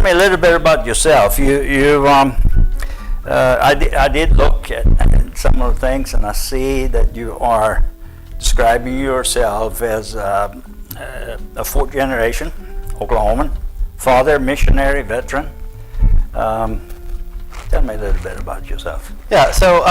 me a little bit about yourself. I did look at some of the things, and I see that you are describing yourself as a fourth generation Oklahoman, father, missionary, veteran. Tell me a little bit about yourself. Yeah, so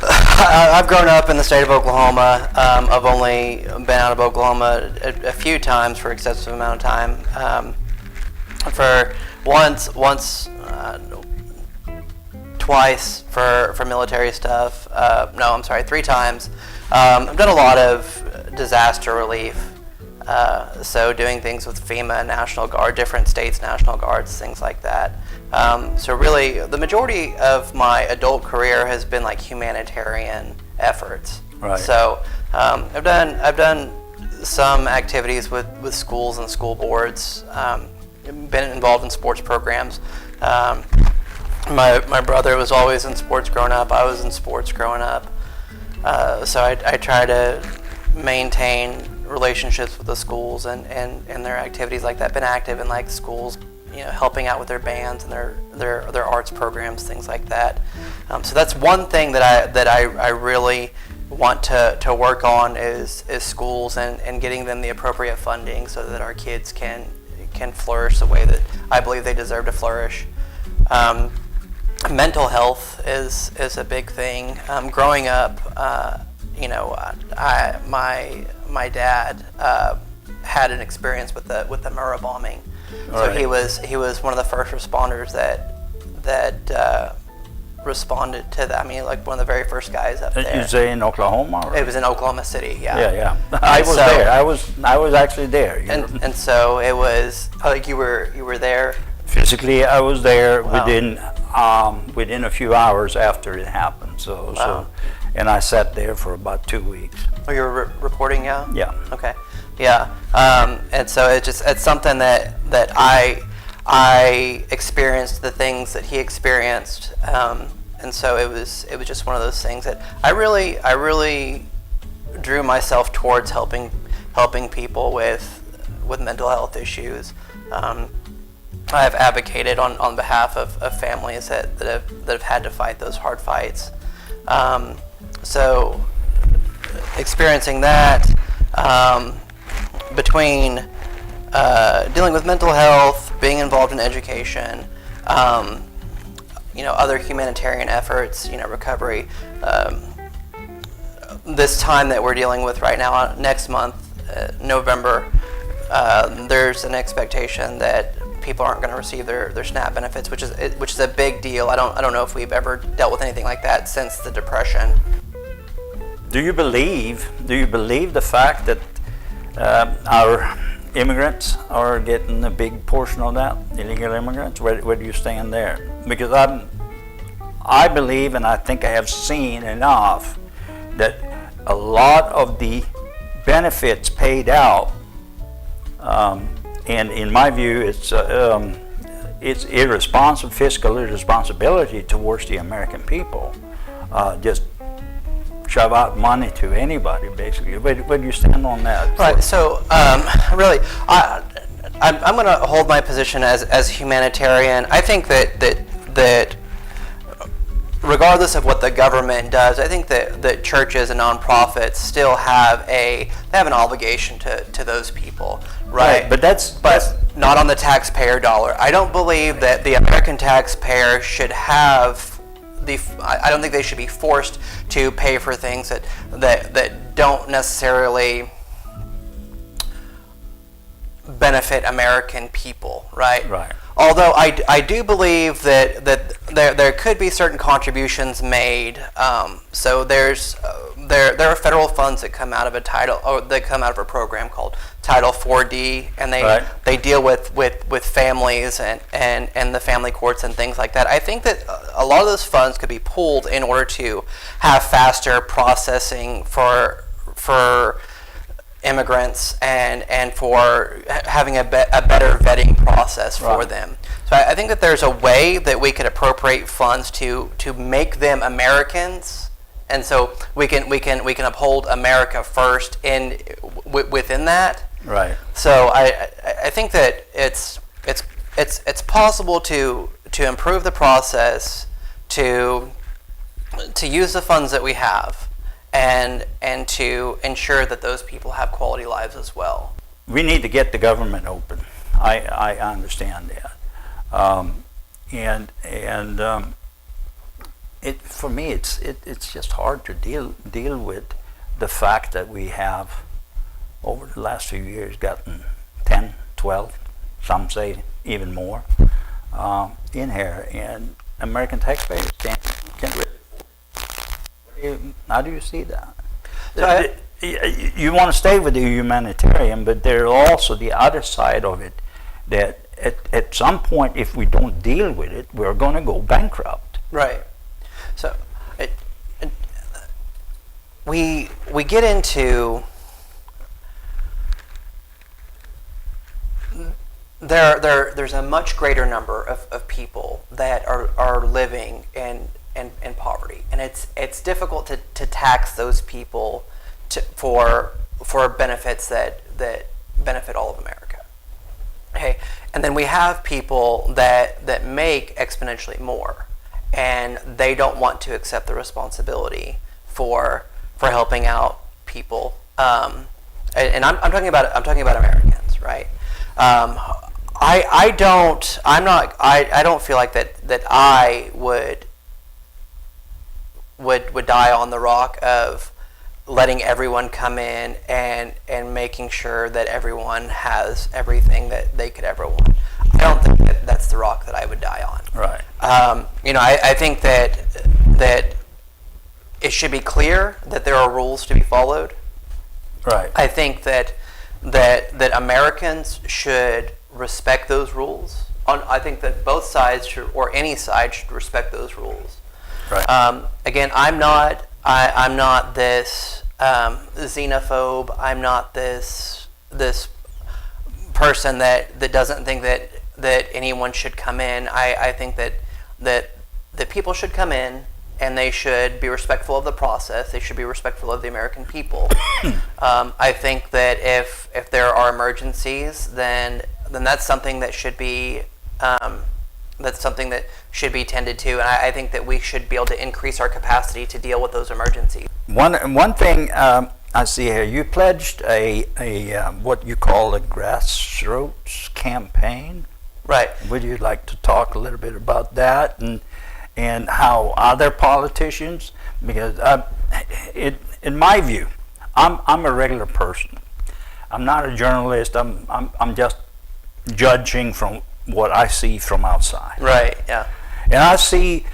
I've grown up in the state of Oklahoma. I've only been out of Oklahoma a few times for excessive amount of time. For twice for military stuff. No, I'm sorry, 3 times. I've done a lot of disaster relief. So doing things with FEMA, National Guard, different states, National Guards, things like that. So really, the majority of my adult career has been like humanitarian efforts. Right. So I've done some activities with schools and school boards. Been involved in sports programs. My brother was always in sports growing up. I was in sports growing up. So I try to maintain relationships with the schools and their activities like that. Been active in like schools, helping out with their bands and their arts programs, things like that. So that's one thing that I really want to work on is schools and getting them the appropriate funding so that our kids can flourish the way that I believe they deserve to flourish. Mental health is a big thing. Growing up, my dad had an experience with the Murrah bombing. So right. he was one of the first responders that responded to that. I mean, like one of the very first guys up there. You say in Oklahoma? Or? It was in Oklahoma City. Yeah. Yeah. I was there. I was actually there. And so it was like you were there. Physically, I was there. Wow. within a few hours after it happened. So and I sat there for about 2 weeks. Oh, you were reporting, yeah? Yeah. Okay. Yeah. And so it's something that I experienced the things that he experienced. And so it was just one of those things that I really drew myself towards helping people with mental health issues. I have advocated on behalf of families that have had to fight those hard fights. So experiencing that, between dealing with mental health, being involved in education, other humanitarian efforts, recovery. This time that we're dealing with right now, next month, November, there's an expectation that people aren't going to receive their SNAP benefits, which is a big deal. I don't know if we've ever dealt with anything like that since the Depression. Do you believe the fact that our immigrants are getting a big portion of that, illegal immigrants? Where do you stand there? Because I believe, and I think I have seen enough, that a lot of the benefits paid out, and in my view, it's irresponsible, fiscal irresponsibility towards the American people. Just shove out money to anybody, basically. Where do you stand on that? Right. So, really, I'm going to hold my position as humanitarian. I think that regardless of what the government does, I think that churches and nonprofits still have an obligation to those people, right? But that's not on the taxpayer dollar. I don't believe that the American taxpayer should have I don't think they should be forced to pay for things that don't necessarily benefit American people, right? Right. Although I do believe that there could be certain contributions made. So there are federal funds that come out of a program called Title 4D, and they deal with families and the family courts and things like that. I think that a lot of those funds could be pooled in order to have faster processing for immigrants and for having a better vetting process for them. So I think that there's a way that we could appropriate funds to make them Americans, and so we can uphold America first within that. Right. So I think that it's it's possible to improve the process, to use the funds that we have, and to ensure that those people have quality lives as well. We need to get the government open. I understand that, it for me it's just hard to deal with the fact that we have over the last few years gotten 10, 12, some say even more in here, and American taxpayers can't really. How do you see that? So you want to stay with the humanitarian, but there's also the other side of it, that at some point, if we don't deal with it, we're going to go bankrupt. Right. So we get into there's a much greater number of people that are living in poverty, and it's difficult to tax those people for benefits that benefit all of America. Okay, and then we have people that make exponentially more, and they don't want to accept the responsibility for helping out people. And I'm talking about Americans, right? I don't feel like that I would die on the rock of letting everyone come in and making sure that everyone has everything that they could ever want. I don't think that's the rock that I would die on. Right. I think that it should be clear that there are rules to be followed. Right. I think that Americans should respect those rules. I think that both sides should, or any side should respect those rules. Right. Again, I'm not this xenophobe. I'm not this person that doesn't think that anyone should come in. I think that people should come in, and they should be respectful of the process. They should be respectful of the American people. I think that if there are emergencies, then that's something that should be tended to, and I think that we should be able to increase our capacity to deal with those emergencies. One thing I see here, you pledged a what you call a grassroots campaign. Right. Would you like to talk a little bit about that and how other politicians, because in my view, I'm a regular person. I'm not a journalist. I'm just judging from what I see from outside. Right. Yeah. And I see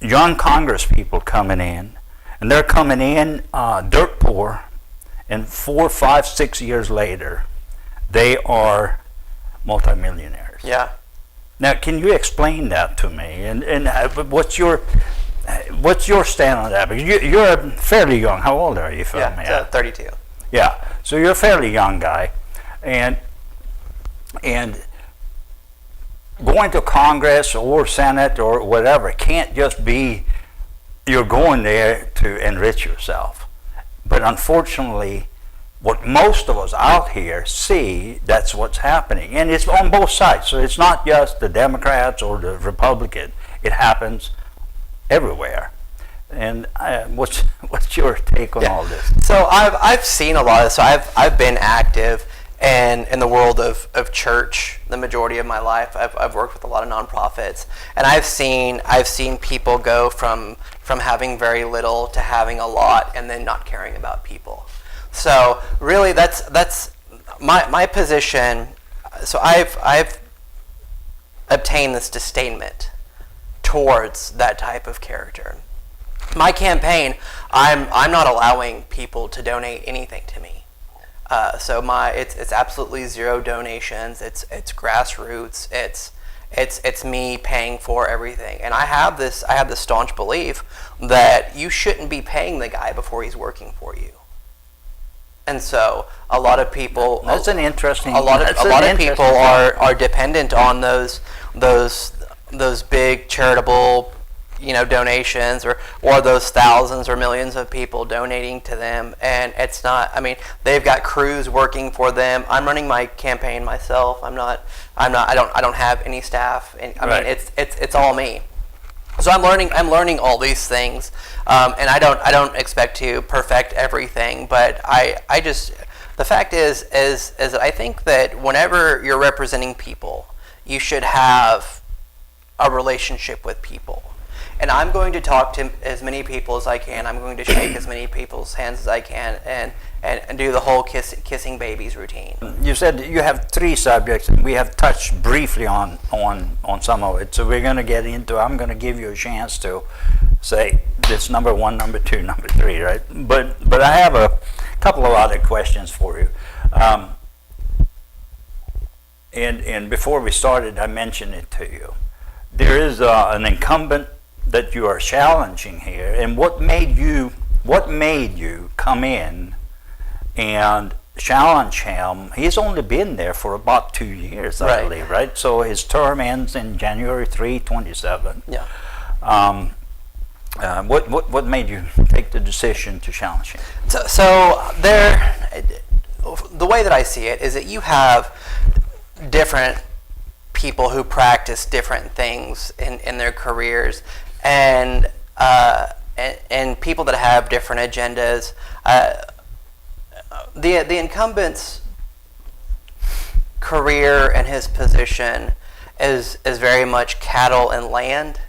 young Congress people coming in, and they're coming in dirt poor, and 4, 5, 6 years later, they are multimillionaires. Yeah. Now, can you explain that to me? And what's your stand on that? Because you're fairly young. How old are you, Phil? Yeah, 32. Yeah, so you're a fairly young guy, and going to Congress or Senate or whatever can't just be you're going there to enrich yourself. But unfortunately, what most of us out here see, that's what's happening. And it's on both sides. So it's not just the Democrats or the Republican. It happens everywhere. And what's your take on all this? So I've seen a lot of this. So I've been active in the world of church the majority of my life. I've worked with a lot of nonprofits, and I've seen people go from having very little to having a lot, and then not caring about people. So really, that's my position. So I've obtained this disdainment towards that type of character. My campaign, I'm not allowing people to donate anything to me. So it's absolutely zero donations. It's grassroots. It's me paying for everything. And I have this staunch belief that you shouldn't be paying the guy before he's working for you. And so a lot of people A lot of people are dependent on those big charitable donations or those thousands or millions of people donating to them. And it's not, I mean, they've got crews working for them. I'm running my campaign myself. I don't have any staff. And I mean, it's all me. So I'm learning all these things. And I don't expect to perfect everything, but I just, the fact is that I think that whenever you're representing people, you should have a relationship with people. And I'm going to talk to as many people as I can. I'm going to shake as many people's hands as I can and do the whole kissing babies routine. You said you have 3 subjects, and we have touched briefly on some of it. So we're going to get into, I'm going to give you a chance to say this number 1, number 2, number 3, right? But I have a couple of other questions for you. And before we started, I mentioned it to you. There is an incumbent that you are challenging here, and what made you come in and challenge him? He's only been there for about 2 years, I believe, right? So his term ends in January 3, 27. Yeah. What made you take the decision to challenge him? So the way that I see it is that you have different people who practice different things in their careers, and people that have different agendas. The incumbent's career and his position is very much cattle and land,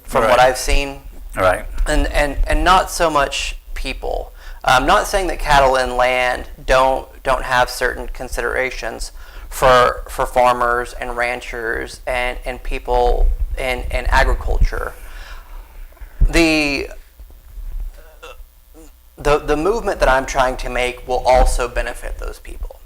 from what I've seen. Right. And not so much people. I'm not saying that cattle and land don't have certain considerations for farmers and ranchers and people in agriculture. The movement that I'm trying to make will also benefit those people.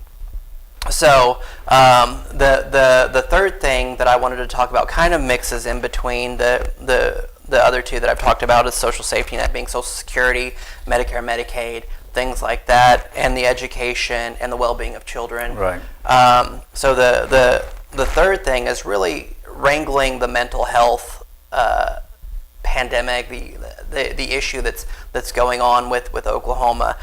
So the third thing that I wanted to talk about kind of mixes in between the other two that I've talked about, is social safety net, being Social Security, Medicare, Medicaid, things like that, and the education and the well-being of children. Right. So the third thing is really wrangling the mental health pandemic, the issue that's going on with Oklahoma.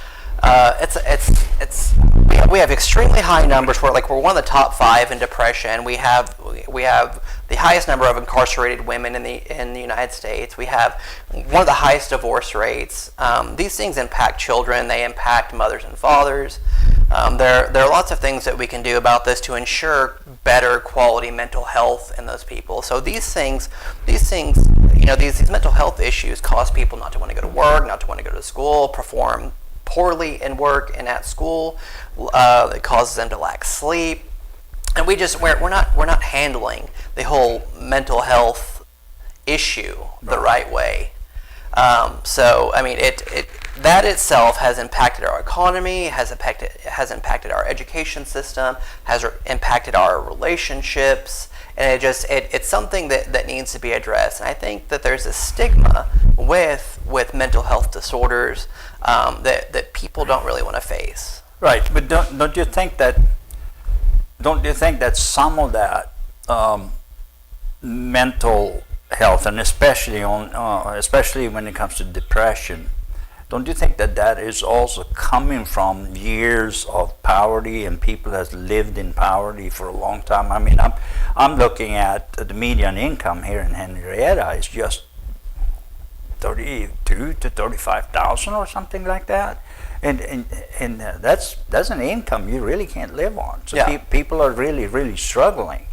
We have extremely high numbers. We're one of the top 5 in depression. We have the highest number of incarcerated women in the United States. We have one of the highest divorce rates. These things impact children. They impact mothers and fathers. There are lots of things that we can do about this to ensure better quality mental health in those people. So these mental health issues cause people not to want to go to work, not to want to go to school, perform poorly in work and at school. It causes them to lack sleep, and we're not handling the whole mental health issue the right way. So I mean, that itself has impacted our economy, has impacted our education system, has impacted our relationships, and it's something that needs to be addressed. And I think that there's a stigma with mental health disorders that people don't really want to face. Right, but don't you think that some of that mental health, and especially when it comes to depression, don't you think that is also coming from years of poverty, and people has lived in poverty for a long time? I mean, I'm looking at the median income here in Henryettan is just 32 to 35,000 or something like that, and that's an income you really can't live on. So people are really struggling.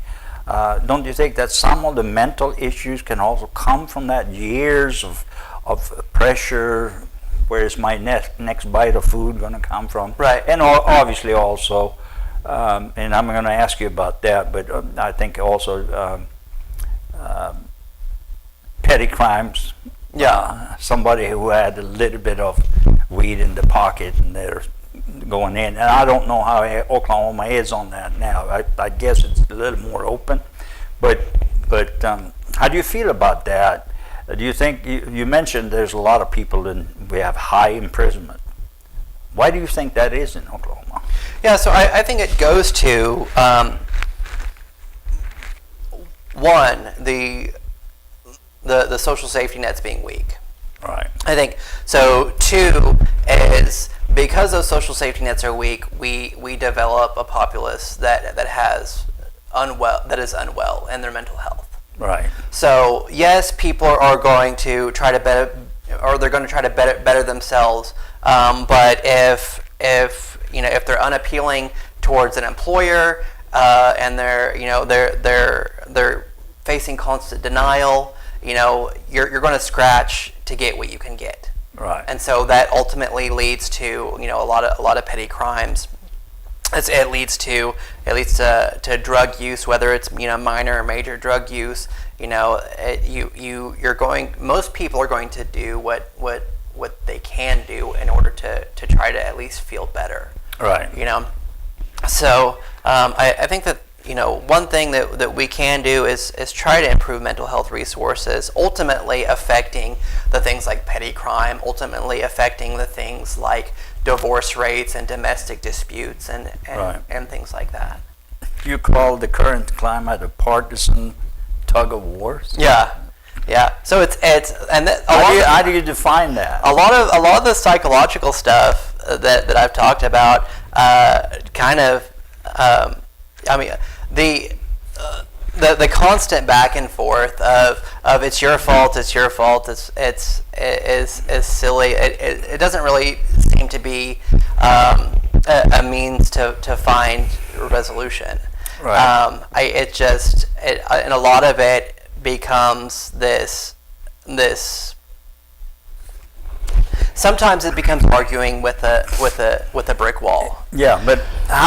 Don't you think that some of the mental issues can also come from that years of pressure? Where's my next bite of food going to come from? Right. And obviously also, and I'm going to ask you about that, but I think also petty crimes. Yeah. Somebody who had a little bit of weed in the pocket and they're going in. And I don't know how Oklahoma is on that now. I guess it's a little more open. But how do you feel about that? Do you think, you mentioned there's a lot of people we have high imprisonment. Why do you think that is in Oklahoma? Yeah, so I think it goes to, one, the social safety nets being weak. Right. I think so. Two is because those social safety nets are weak, we develop a populace that is unwell in their mental health. Right. So yes, people are going to try to better themselves. But if they're unappealing towards an employer, and they're facing constant denial, you're going to scratch to get what you can get. Right. And so that ultimately leads to a lot of petty crimes. It leads to drug use, whether it's minor or major drug use. Most people are going to do what they can do in order to try to at least feel better. Right. So I think that one thing that we can do is try to improve mental health resources, ultimately affecting the things like petty crime, ultimately affecting the things like divorce rates and domestic disputes and things like that. You call the current climate a partisan tug of war? Yeah. So it's how do you define that? A lot of the psychological stuff that I've talked about, the constant back and forth of it's your fault, it's silly. It doesn't really seem to be a means to find resolution. Right. And a lot of it becomes this. Sometimes it becomes arguing with a brick wall. Yeah, but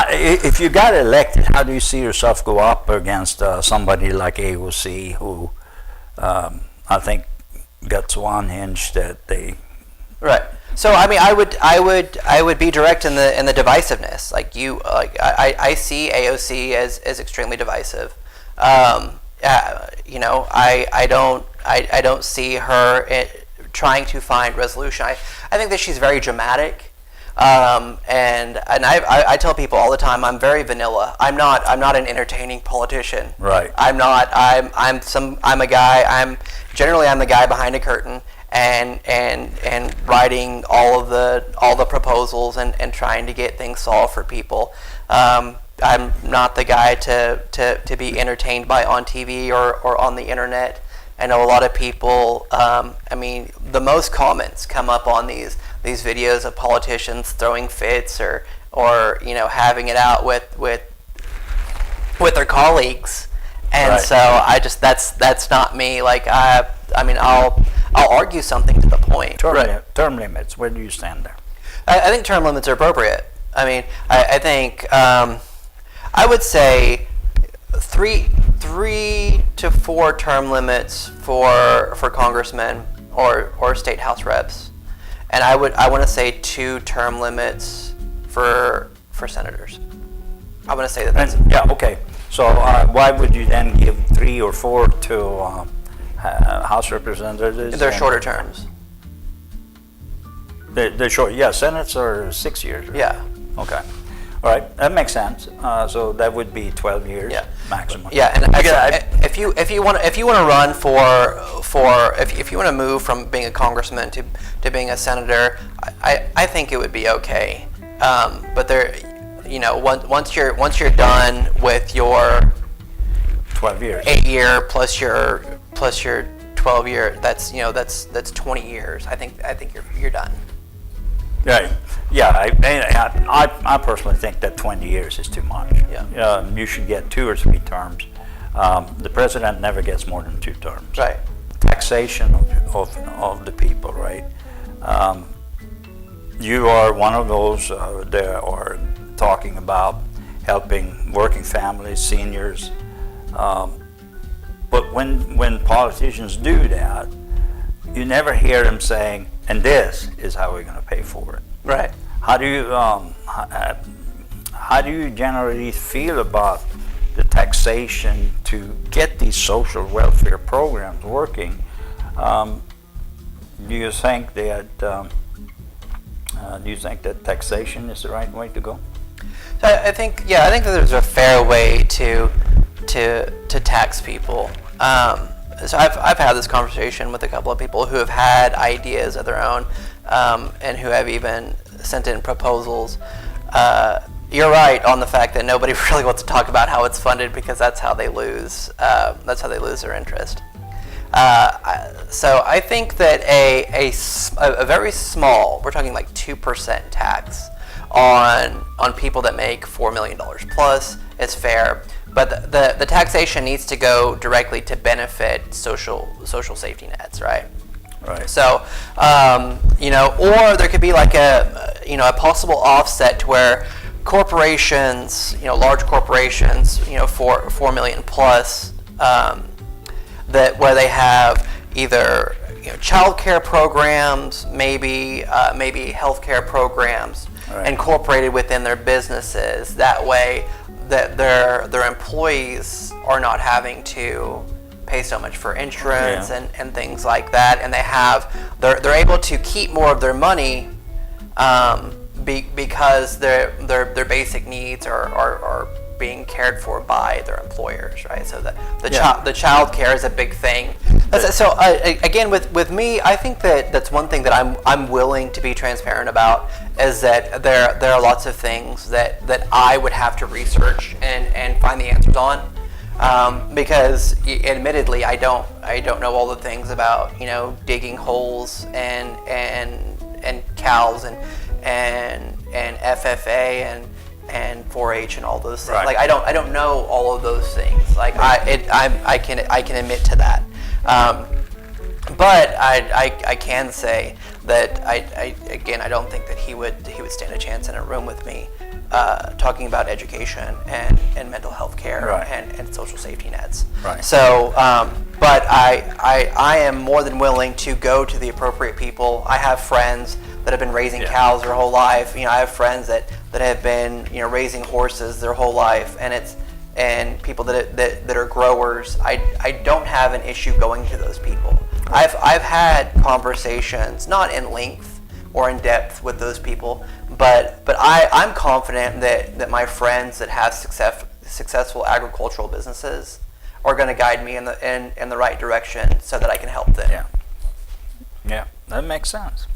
if you got elected, how do you see yourself go up against somebody like AOC, who I think got so unhinged that they. Right. So I would be direct in the divisiveness. I see AOC as extremely divisive. I don't see her trying to find resolution. I think that she's very dramatic, and I tell people all the time I'm very vanilla. I'm not an entertaining politician. Right. I'm the guy behind a curtain and writing all the proposals and trying to get things solved for people. I'm not the guy to be entertained by on TV or on the internet. I know a lot of people, the most comments come up on these videos of politicians throwing fits or having it out with their colleagues. And right. So that's not me. I'll argue something to the point. Term limits, where do you stand there? I think term limits are appropriate. I think I would say three to four term limits for congressmen or state house reps, and I want to say 2 term limits for senators. I want to say that's okay. So why would you then give 3 or 4 to House representatives? They're shorter terms. They're short. Yeah, Senates are 6 years. Right? Yeah. Okay. All right, that makes sense. So that would be 12 years maximum. Yeah, and if you want to run if you want to move from being a congressman to being a senator, I think it would be okay. But there, once you're done with your 12 years, 8-year plus your 12-year, that's 20 years. I think you're done. Right. Yeah. I personally think that 20 years is too much. Yeah. You should get 2 or 3 terms. The president never gets more than 2 terms. Right. Taxation of the people. Right. You are one of those that are talking about helping working families, seniors. But when politicians do that, you never hear them saying, and this is how we're going to pay for it. Right. How do you generally feel about the taxation to get these social welfare programs working? Do you think that taxation is the right way to go? So I think that there's a fair way to tax people. so I've had this conversation with a couple of people who have had ideas of their own, and who have even sent in proposals. You're right on the fact that nobody really wants to talk about how it's funded, because that's how they lose. That's how they lose their interest. So I think that a very small, we're talking like 2% tax on people that make $4 million plus is fair, but the taxation needs to go directly to benefit social safety nets, right? Right. So, or there could be like a possible offset to where corporations, large corporations, for 4 million plus, that where they have either child care programs, maybe healthcare programs right. incorporated within their businesses. That way, that their employees are not having to pay so much for insurance and things like that, and they're able to keep more of their money, because their basic needs are being cared for by their employers, right? So the child care is a big thing. So again, with me, I think that's one thing that I'm willing to be transparent about, is that there are lots of things that I would have to research and find the answers on. Because admittedly, I don't know all the things about digging holes and cows and FFA and 4-H and all those things. Right. Like I don't know all of those things. Like I can admit to that. But I can say that I don't think that he would stand a chance in a room with me talking about education and mental health care right. and social safety nets. Right. So, but I am more than willing to go to the appropriate people. I have friends that have been raising cows their whole life. I have friends that have been raising horses their whole life, and people that are growers. I don't have an issue going to those people. I've had conversations, not in length or in depth with those people, but I'm confident that my friends that have successful agricultural businesses are going to guide me in the right direction so that I can help them. Yeah, that makes sense.